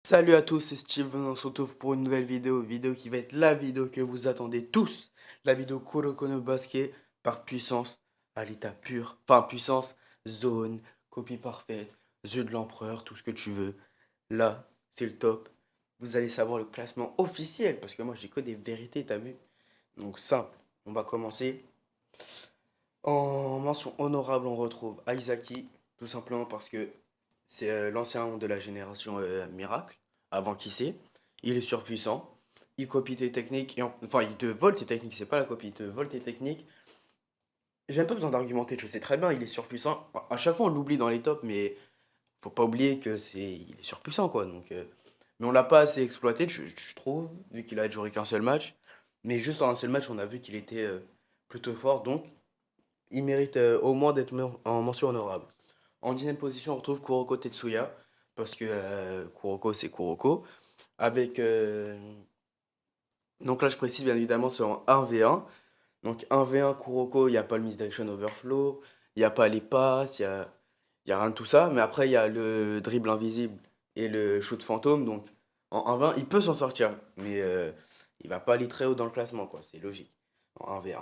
Salut à tous, c'est Steve, on se retrouve pour une nouvelle vidéo qui va être la vidéo que vous attendez tous, la vidéo Kuroko no Basket par puissance à l'état pur, enfin puissance, zone, copie parfaite, jeu de l'empereur, tout ce que tu veux. Là, c'est le top. Vous allez savoir le classement officiel, parce que moi j'ai que des vérités, t'as vu? Donc simple, on va commencer. En mention honorable, on retrouve Aizaki, tout simplement parce que c'est l'ancien de la génération Miracle, avant qui c'est. Il est surpuissant, il copie tes techniques, enfin il te vole tes techniques, c'est pas la copie, il te vole tes techniques. J'ai même pas besoin d'argumenter, je sais très bien, il est surpuissant. À chaque fois on l'oublie dans les tops, mais faut pas oublier que il est surpuissant quoi. Mais on l'a pas assez exploité, je trouve, vu qu'il a joué qu'un seul match. Mais juste en un seul match, on a vu qu'il était plutôt fort, donc il mérite au moins d'être en mention honorable. En 10e position, on retrouve Kuroko Tetsuya, parce que Kuroko, c'est Kuroko. Avec, donc là, je précise bien évidemment, c'est en 1v1. Donc 1v1 Kuroko, il n'y a pas le misdirection overflow, il n'y a pas les passes, il y a rien de tout ça. Mais après, il y a le dribble invisible et le shoot fantôme. Donc en 1v1, il peut s'en sortir, mais il va pas aller très haut dans le classement, quoi. C'est logique. En 1v1.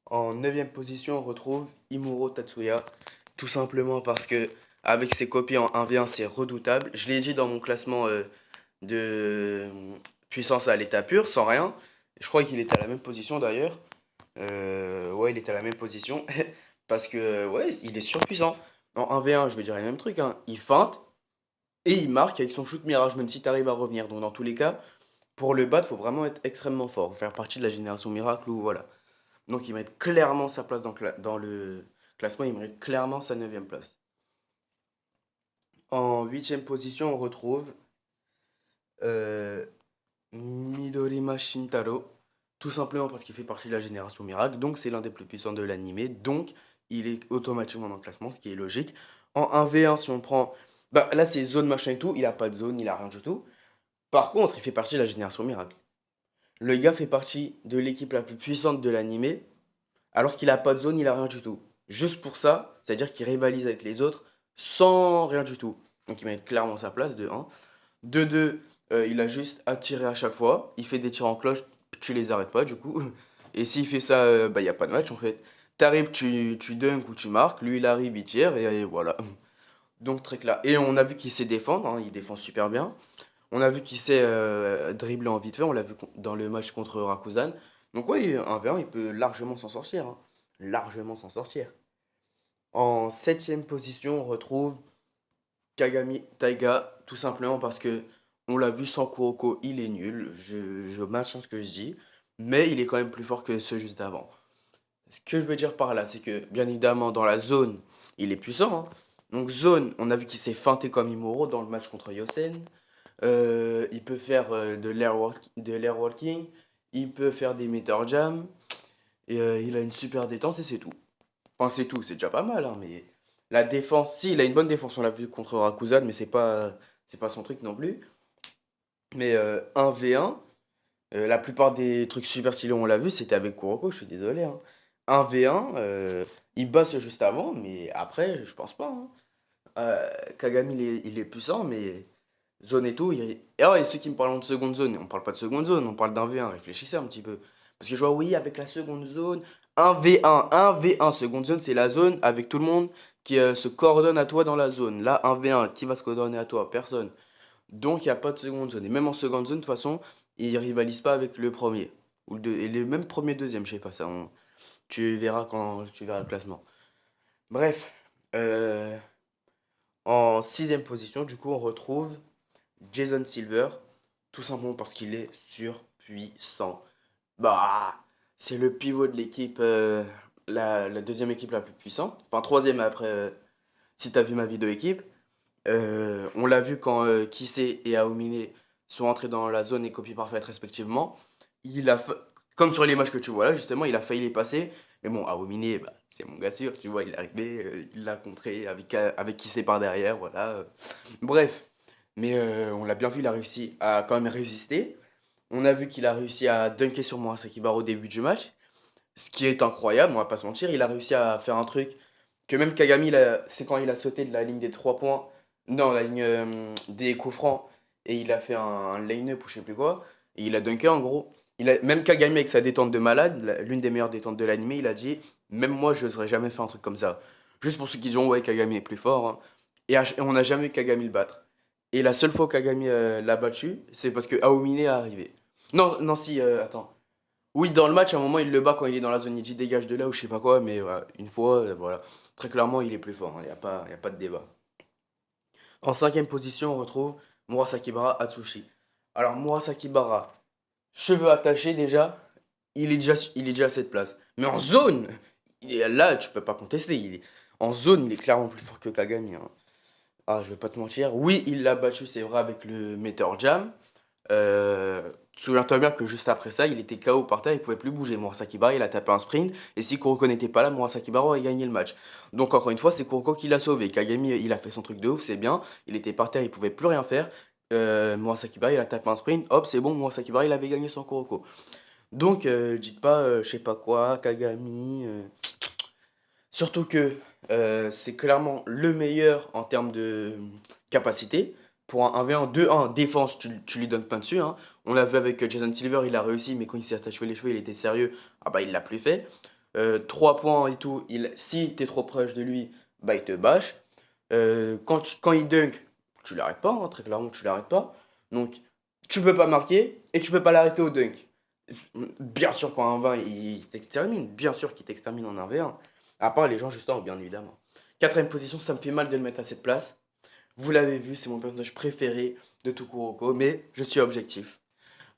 En 9e position, on retrouve Imuro Tatsuya, tout simplement parce que avec ses copies en 1v1, c'est redoutable. Je l'ai dit dans mon classement de puissance à l'état pur, sans rien. Je crois qu'il était à la même position d'ailleurs. Ouais, il était à la même position. Parce que, ouais, il est surpuissant. En 1v1, je veux dire le même truc, hein. Il feinte et il marque avec son shoot mirage, même si tu arrives à revenir. Donc, dans tous les cas, pour le battre, il faut vraiment être extrêmement fort. Faire partie de la génération miracle ou voilà. Donc il mérite clairement sa place dans le classement, il mérite clairement sa 9e place. En 8e position, on retrouve euh, Midorima Shintaro, tout simplement parce qu'il fait partie de la génération miracle, donc c'est l'un des plus puissants de l'anime, donc il est automatiquement dans le classement, ce qui est logique. En 1v1, si on prend... Bah, là, c'est zone machin et tout, il a pas de zone, il a rien du tout. Par contre, il fait partie de la génération miracle. Le gars fait partie de l'équipe la plus puissante de l'anime, alors qu'il a pas de zone, il a rien du tout. Juste pour ça, c'est-à-dire qu'il rivalise avec les autres sans rien du tout. Donc il mérite clairement sa place de 1. De 2, il a juste à tirer à chaque fois. Il fait des tirs en cloche, tu les arrêtes pas du coup. Et s'il fait ça, bah il n'y a pas de match en fait. T'arrives, tu dunks ou tu marques, lui il arrive, il tire et voilà. Donc très clair. Et on a vu qu'il sait défendre, hein, il défend super bien. On a vu qu'il sait dribbler en vite fait, on l'a vu dans le match contre Rakuzan. Donc oui, 1v1, il peut largement s'en sortir, hein. Largement s'en sortir. En 7e position, on retrouve Kagami Taiga, tout simplement parce que on l'a vu sans Kuroko, il est nul. Je maintiens ce que je dis, mais il est quand même plus fort que ceux juste d'avant. Ce que je veux dire par là, c'est que bien évidemment dans la zone, il est puissant, hein. Donc zone, on a vu qu'il s'est feinté comme Imuro dans le match contre Yosen. Il peut faire de l'air walking, il peut faire des meter jam, et il a une super détente et c'est tout. Enfin, c'est tout, c'est déjà pas mal, hein, mais la défense, si, il a une bonne défense, on l'a vu contre Rakuzan, mais c'est pas son truc non plus. Mais 1v1, la plupart des trucs super stylés, on l'a vu, c'était avec Kuroko, je suis désolé, hein. 1v1, il bosse juste avant, mais après, je pense pas, hein. Kagami, il est puissant, mais zone et tout. Et ouais, ceux qui me parlent de seconde zone, on parle pas de seconde zone, on parle d'un V1. Réfléchissez un petit peu. Parce que je vois, oui, avec la seconde zone, un v 1 seconde zone, c'est la zone avec tout le monde qui se coordonne à toi dans la zone. Là, un v 1 qui va se coordonner à toi? Personne. Donc, il n'y a pas de seconde zone. Et même en seconde zone, de toute façon, ils rivalisent pas avec le premier. Et le même premier, deuxième, je sais pas ça. Tu verras quand tu verras le classement. Bref, euh, en 6e position, du coup, on retrouve Jason Silver, tout simplement parce qu'il est surpuissant. Bah, c'est le pivot de l'équipe, la deuxième équipe la plus puissante. Enfin, troisième après, si t'as vu ma vidéo équipe. On l'a vu quand Kissé et Aomine sont entrés dans la zone et copie parfaite respectivement. Il a, fa- Comme sur les matchs que tu vois là, justement, il a failli les passer. Mais bon, Aomine, bah, c'est mon gars sûr, tu vois, il est arrivé, il l'a contré avec Kissé par derrière, voilà. Bref, mais on l'a bien vu, il a réussi à quand même résister. On a vu qu'il a réussi à dunker sur moi Sakibar au début du match, ce qui est incroyable, on va pas se mentir. Il a réussi à faire un truc que même Kagami, c'est quand il a sauté de la ligne des 3 points, non, la ligne des coups francs, et il a fait un line-up ou je sais plus quoi, et il a dunké en gros. Même Kagami avec sa détente de malade, l'une des meilleures détentes de l'animé, il a dit, même moi je n'oserais jamais faire un truc comme ça. Juste pour ceux qui diront, ouais, Kagami est plus fort, hein. Et on n'a jamais vu Kagami le battre. Et la seule fois où Kagami l'a battu, c'est parce que Aomine est arrivé. Non, non, si, attends. Oui, dans le match, à un moment, il le bat quand il est dans la zone, il dit dégage de là ou je sais pas quoi, mais voilà, une fois, voilà. Très clairement, il est plus fort, y a pas de débat. En cinquième position, on retrouve Murasaki Bara Atsushi. Alors, Murasaki Bara, cheveux attachés déjà, il est déjà à cette place. Mais en zone, là, tu peux pas contester. En zone, il est clairement plus fort que Kagami, hein. Ah, je vais pas te mentir. Oui, il l'a battu, c'est vrai, avec le Meteor Jam. Souviens-toi bien que juste après ça, il était KO par terre, il pouvait plus bouger. Murasaki Bara, il a tapé un sprint, et si Kuroko n'était pas là, Murasaki Bara aurait gagné le match. Donc encore une fois, c'est Kuroko qui l'a sauvé. Kagami, il a fait son truc de ouf, c'est bien. Il était par terre, il pouvait plus rien faire. Murasaki Bara, il a tapé un sprint, hop, c'est bon, Murasaki Bara, il avait gagné son Kuroko. Donc, dites pas, je sais pas quoi, Kagami. Surtout que c'est clairement le meilleur en termes de capacité. Pour un 1v1, 2-1, défense, tu lui donnes plein dessus, hein. On l'a vu avec Jason Silver, il a réussi, mais quand il s'est attaché les cheveux, il était sérieux. Ah bah il l'a plus fait. 3 points et tout, si t'es trop proche de lui, bah il te bâche. Quand il dunk, tu l'arrêtes pas, hein, très clairement tu l'arrêtes pas. Donc tu peux pas marquer et tu peux pas l'arrêter au dunk. Bien sûr qu'en 1v20 il t'extermine, bien sûr qu'il t'extermine en 1v1. À part les gens juste en haut, bien évidemment. Quatrième position, ça me fait mal de le mettre à cette place. Vous l'avez vu, c'est mon personnage préféré de tout Kuroko, mais je suis objectif.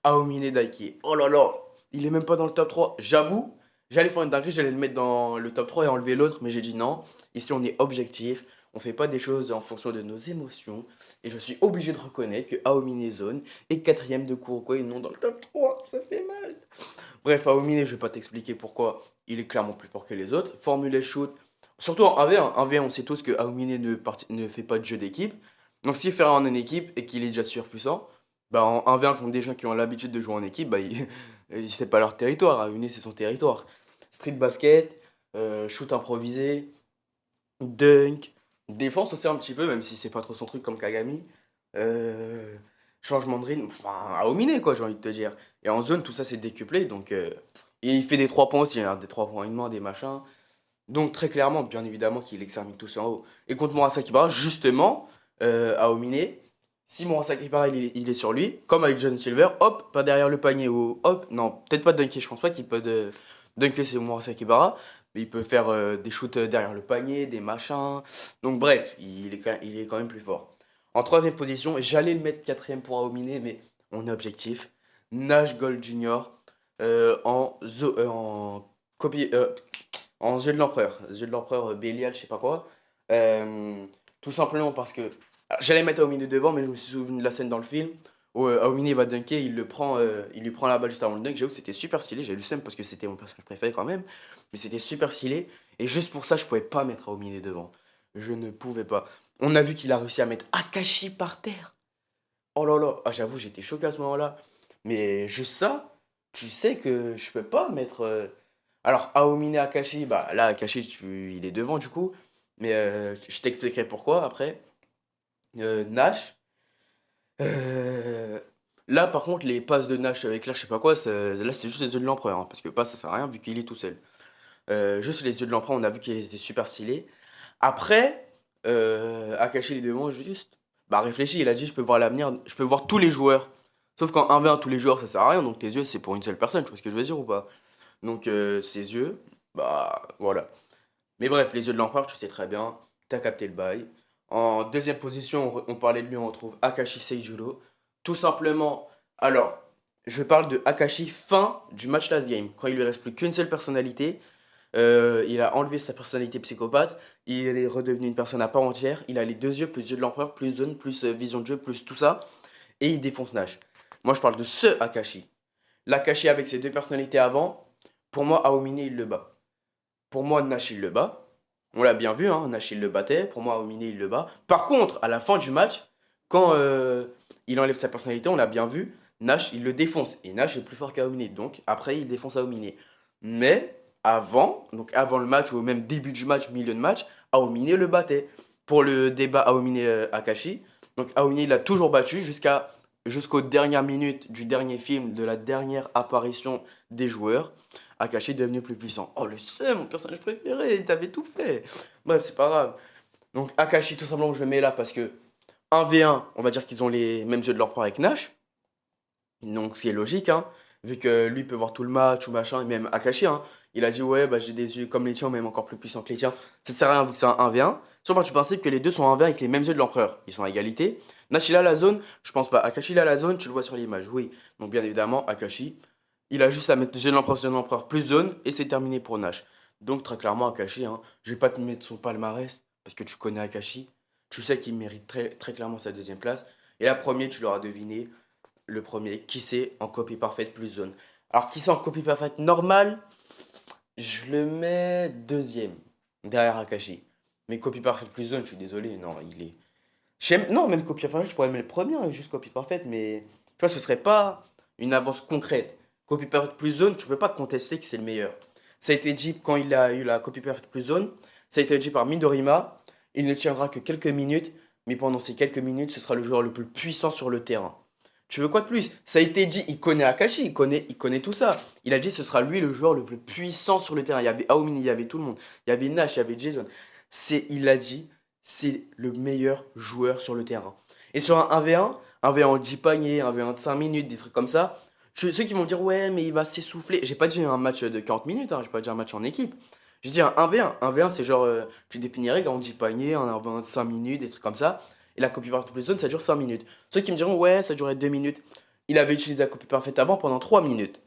Aomine Daiki. Oh là là, il est même pas dans le top 3. J'avoue, j'allais faire une dinguerie, j'allais le mettre dans le top 3 et enlever l'autre, mais j'ai dit non. Ici, on est objectif. On fait pas des choses en fonction de nos émotions. Et je suis obligé de reconnaître que Aomine Zone est quatrième de Kuroko et non dans le top 3. Ça fait mal. Bref, Aomine, je vais pas t'expliquer pourquoi il est clairement plus fort que les autres. Formule et shoot. Surtout en 1v1. 1v1, on sait tous que Aomine ne fait pas de jeu d'équipe. Donc s'il fait en une équipe et qu'il est déjà surpuissant, bah en 1v1 contre des gens qui ont l'habitude de jouer en équipe, bah c'est pas leur territoire. Aomine, c'est son territoire. Street basket, shoot improvisé, dunk, défense aussi un petit peu, même si c'est pas trop son truc comme Kagami. Euh, Changement de rythme, enfin, Aomine quoi, j'ai envie de te dire. Et en zone, tout ça c'est décuplé, donc. Et il fait des 3 points aussi, hein, des 3 points et demi, des machins. Donc très clairement, bien évidemment qu'il extermine tous en haut. Et contre Murasaki Bara, justement, Aomine, si Murasaki Bara il est sur lui, comme avec John Silver, hop, pas derrière le panier, ou hop, non, peut-être pas dunker, je pense pas qu'il peut dunker c'est Murasaki Bara, mais il peut faire des shoots derrière le panier, des machins. Donc bref, il est quand même plus fort. En troisième position, j'allais le mettre quatrième pour Aomine, mais on est objectif. Nash Gold Junior en copie, en Yeux de l'Empereur. Yeux de l'Empereur Bélial, je sais pas quoi. Euh, Tout simplement parce que j'allais mettre Aomine devant, mais je me suis souvenu de la scène dans le film où Aomine va dunker, il lui prend la balle juste avant le dunk. J'avoue, c'était super stylé. J'ai eu le seum parce que c'était mon personnage préféré quand même, mais c'était super stylé. Et juste pour ça, je pouvais pas mettre Aomine devant. Je ne pouvais pas. On a vu qu'il a réussi à mettre Akashi par terre. Oh là là, ah, j'avoue, j'étais choqué à ce moment-là. Mais juste ça, tu sais que je peux pas mettre. Alors, Aomine Akashi, bah là, Akashi, il est devant du coup. Mais je t'expliquerai pourquoi après. Nash. euh, Là, par contre, les passes de Nash avec là, je sais pas quoi, là, c'est juste les yeux de l'empereur, hein, parce que pas, ça sert à rien vu qu'il est tout seul. Juste les yeux de l'empereur, on a vu qu'il était super stylé. Après, Akashi les devant, juste, bah réfléchis, il a dit je peux voir l'avenir, je peux voir tous les joueurs. Sauf qu'en 1v1 tous les joueurs ça sert à rien, donc tes yeux c'est pour une seule personne, tu vois ce que je veux dire ou pas? Donc ses yeux, bah voilà. Mais bref, les yeux de l'empereur, tu sais très bien, t'as capté le bail. En deuxième position, on parlait de lui, on retrouve Akashi Seijuro. Tout simplement, alors, je parle de Akashi fin du match last game, quand il lui reste plus qu'une seule personnalité. Il a enlevé sa personnalité psychopathe, il est redevenu une personne à part entière, il a les deux yeux, plus yeux de l'empereur, plus zone, plus vision de jeu, plus tout ça, et il défonce Nash. Moi je parle de ce Akashi. L'Akashi avec ses deux personnalités avant, pour moi Aomine il le bat. Pour moi Nash il le bat. On l'a bien vu, hein, Nash il le battait, pour moi Aomine il le bat. Par contre, à la fin du match, quand il enlève sa personnalité, on l'a bien vu, Nash il le défonce, et Nash est plus fort qu'Aomine, donc après il défonce Aomine. Mais avant, donc avant le match ou même début du match, milieu de match, Aomine le battait. Pour le débat Aomine Akashi, donc Aomine l'a toujours battu jusqu'à jusqu'aux dernières minutes du dernier film, de la dernière apparition des joueurs, Akashi est devenu plus puissant. Oh, le seum, mon personnage préféré, il t'avait tout fait. Bref, c'est pas grave. Donc, Akashi, tout simplement, je le mets là parce que 1v1, on va dire qu'ils ont les mêmes yeux de leur part avec Nash. Donc, ce qui est logique, hein, vu que lui peut voir tout le match ou machin, et même Akashi, hein, il a dit ouais, bah, j'ai des yeux comme les tiens, ou même encore plus puissants que les tiens. Ça sert à rien vu que c'est un 1v1. Sur tu principe que les deux sont 1v1 avec les mêmes yeux de l'empereur. Ils sont à égalité. Nash, il a la zone, je pense pas. Akashi, il a la zone, tu le vois sur l'image, oui. Donc, bien évidemment, Akashi, il a juste à mettre yeux de l'empereur plus zone, et c'est terminé pour Nash. Donc, très clairement, Akashi, hein, je vais pas te mettre son palmarès, parce que tu connais Akashi. Tu sais qu'il mérite très, très clairement sa deuxième place. Et la première, tu l'auras deviné. Le premier, qui c'est en copie parfaite plus zone. Alors, qui c'est en copie parfaite normale, je le mets deuxième, derrière Akashi. Mais copie parfaite plus zone, je suis désolé, non, il est. Non, même copie parfaite, je pourrais mettre le premier, hein, juste copie parfaite, mais tu vois, ce serait pas une avance concrète. Copie parfaite plus zone, tu peux pas contester que c'est le meilleur. Ça a été dit quand il a eu la copie parfaite plus zone, ça a été dit par Midorima, il ne tiendra que quelques minutes, mais pendant ces quelques minutes, ce sera le joueur le plus puissant sur le terrain. Tu veux quoi de plus? Ça a été dit, il connaît Akashi, il connaît tout ça. Il a dit ce sera lui le joueur le plus puissant sur le terrain. Il y avait Aomini, il y avait tout le monde. Il y avait Nash, il y avait Jason. Il a dit, c'est le meilleur joueur sur le terrain. Et sur un 1v1, 1v1 en 10 paniers, 1v1 de 5 minutes, des trucs comme ça, ceux qui vont dire ouais mais il va s'essouffler. J'ai pas dit un match de 40 minutes, hein, j'ai pas dit un match en équipe. J'ai dit un 1v1. 1v1 c'est genre, tu définirais en 10 paniers, un 1v1 de 5 minutes, des trucs comme ça. Et la copie parfaite plus zone, ça dure 5 minutes. Ceux qui me diront, ouais, ça durait 2 minutes. Il avait utilisé la copie parfaite avant pendant 3 minutes.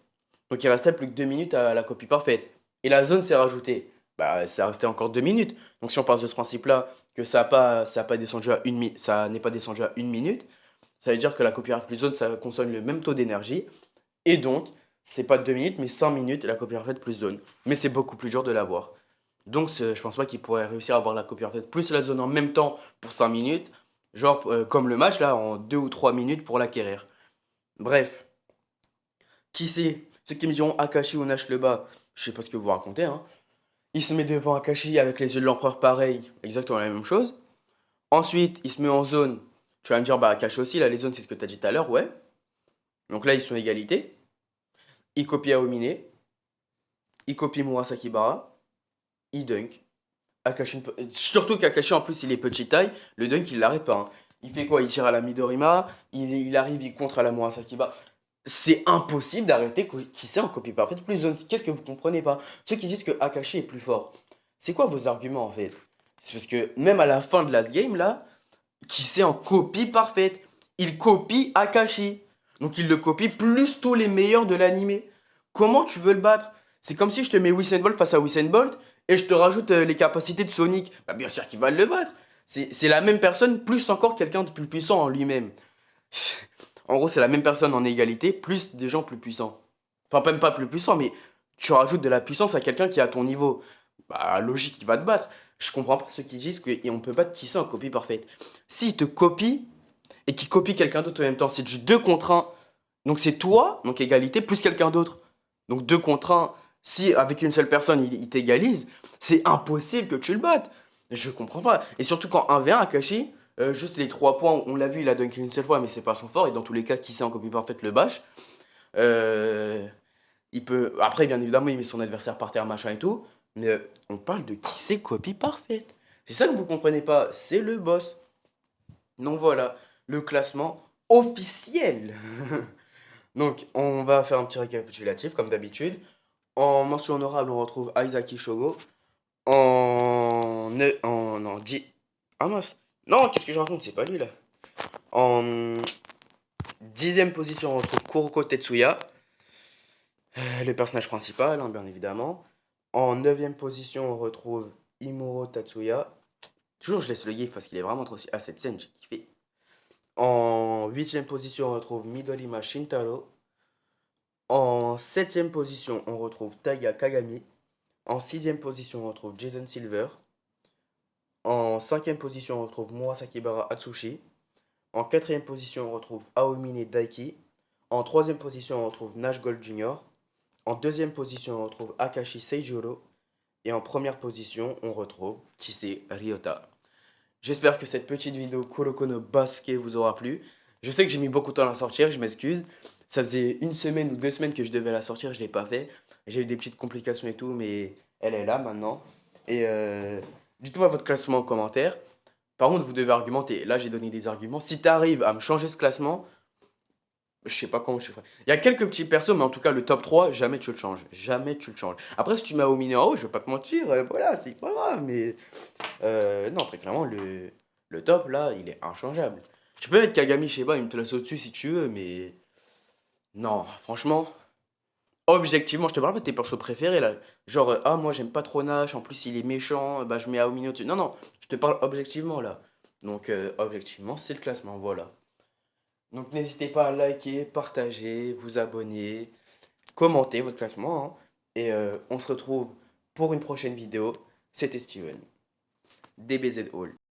Donc il restait plus que 2 minutes à la copie parfaite. Et la zone s'est rajoutée. Bah, ça restait encore 2 minutes. Donc si on passe de ce principe-là, que ça a pas descendu à ça n'est pas descendu à 1 minute, ça veut dire que la copie parfaite plus zone, ça consomme le même taux d'énergie. Et donc, c'est pas 2 minutes, mais 5 minutes la copie parfaite plus zone. Mais c'est beaucoup plus dur de l'avoir. Donc, je pense pas qu'il pourrait réussir à avoir la copie parfaite plus la zone en même temps pour 5 minutes. Genre, comme le match, là, en 2 ou 3 minutes pour l'acquérir. Bref, qui c'est? Ceux qui me diront Akashi ou Nash le bas, je sais pas ce que vous racontez, hein. Il se met devant Akashi avec les yeux de l'empereur pareil, exactement la même chose. Ensuite, il se met en zone. Tu vas me dire, bah Akashi aussi, là, les zones, c'est ce que tu as dit tout à l'heure, ouais. Donc là, ils sont égalité. Il copie Aomine, il copie Murasaki Bara, il dunk. Surtout qu'Akashi, en plus, il est petite taille. Le dunk, il l'arrête pas, hein. Il fait quoi? Il tire à la Midorima. Il arrive, il contre à la Murasakiba. C'est impossible d'arrêter qui sait en copie parfaite plus zone. Qu'est-ce que vous comprenez pas? Ceux qui disent que Akashi est plus fort. C'est quoi vos arguments en fait? C'est parce que même à la fin de la game là, qui sait en copie parfaite, il copie Akashi. Donc il le copie plus tous les meilleurs de l'animé. Comment tu veux le battre? C'est comme si je te mets Usain Bolt face à Usain Bolt et je te rajoute les capacités de Sonic. Bah bien sûr qu'il va le battre. C'est la même personne, plus encore quelqu'un de plus puissant en lui-même. En gros, c'est la même personne en égalité, plus des gens plus puissants. Enfin, même pas plus puissants, mais tu rajoutes de la puissance à quelqu'un qui est à ton niveau. Bah, logique, il va te battre. Je comprends pas ceux qui disent qu'on peut battre qui c'est en copie parfaite. S'il te copie et qu'il copie quelqu'un d'autre en même temps, c'est du 2 contre 1. Donc c'est toi, donc égalité, plus quelqu'un d'autre. Donc 2 contre 1, si avec une seule personne il t'égalise, c'est impossible que tu le battes. Je comprends pas. Et surtout quand 1v1 Akashi, juste les 3 points, on l'a vu, il a dunké une seule fois, mais c'est pas son fort. Et dans tous les cas, qui sait en copie parfaite le bash. Euh, il peut. Après, bien évidemment, il met son adversaire par terre, machin et tout. Mais on parle de qui c'est copie parfaite. C'est ça que vous comprenez pas. C'est le boss. Donc voilà, le classement officiel. Donc, on va faire un petit récapitulatif, comme d'habitude. En mention honorable, on retrouve Isaac Shogo. Non, Ah mince. Non, qu'est-ce que je raconte? C'est pas lui là. En 10e position, on retrouve Kuroko Tetsuya, le personnage principal, hein, bien évidemment. En 9e position, on retrouve Imuro Tatsuya. Toujours, je laisse le gif parce qu'il est vraiment trop. À cette scène, j'ai kiffé. En 8e position, on retrouve Midorima Shintaro. En 7e position, on retrouve Taiga Kagami. En 6e position, on retrouve Jason Silver. En 5e position, on retrouve Murasakibara Atsushi. En 4e position, on retrouve Aomine Daiki. En 3e position, on retrouve Nash Gold Jr. En 2e position, on retrouve Akashi Seijuro. Et en première position, on retrouve Kisei Ryota. J'espère que cette petite vidéo Kuroko no Basuke vous aura plu. Je sais que j'ai mis beaucoup de temps à la sortir, je m'excuse. Ça faisait une semaine ou 2 semaines que je devais la sortir, je l'ai pas fait. J'ai eu des petites complications et tout, mais elle est là maintenant. Et dites-moi votre classement en commentaire. Par contre, vous devez argumenter. Là, j'ai donné des arguments. Si tu arrives à me changer ce classement, je sais pas comment tu ferais. Il y a quelques petits persos, mais en tout cas, le top 3 jamais tu le changes. Jamais tu le changes. Après, si tu mets Aomine en haut, je vais pas te mentir, voilà, c'est pas grave, mais non, très clairement, le top, là, il est inchangeable. Tu peux mettre Kagami, je sais pas, il me te laisse au-dessus si tu veux, mais non, franchement, objectivement, je te parle pas de tes persos préférés, là. Genre, ah, moi, j'aime pas trop Nash, en plus, il est méchant, bah, je mets Aomine au-dessus. Non, non, je te parle objectivement, là. Donc, objectivement, c'est le classement, voilà. Donc, n'hésitez pas à liker, partager, vous abonner, commenter votre classement, hein. Et on se retrouve pour une prochaine vidéo. C'était Steven, DBZ Hall.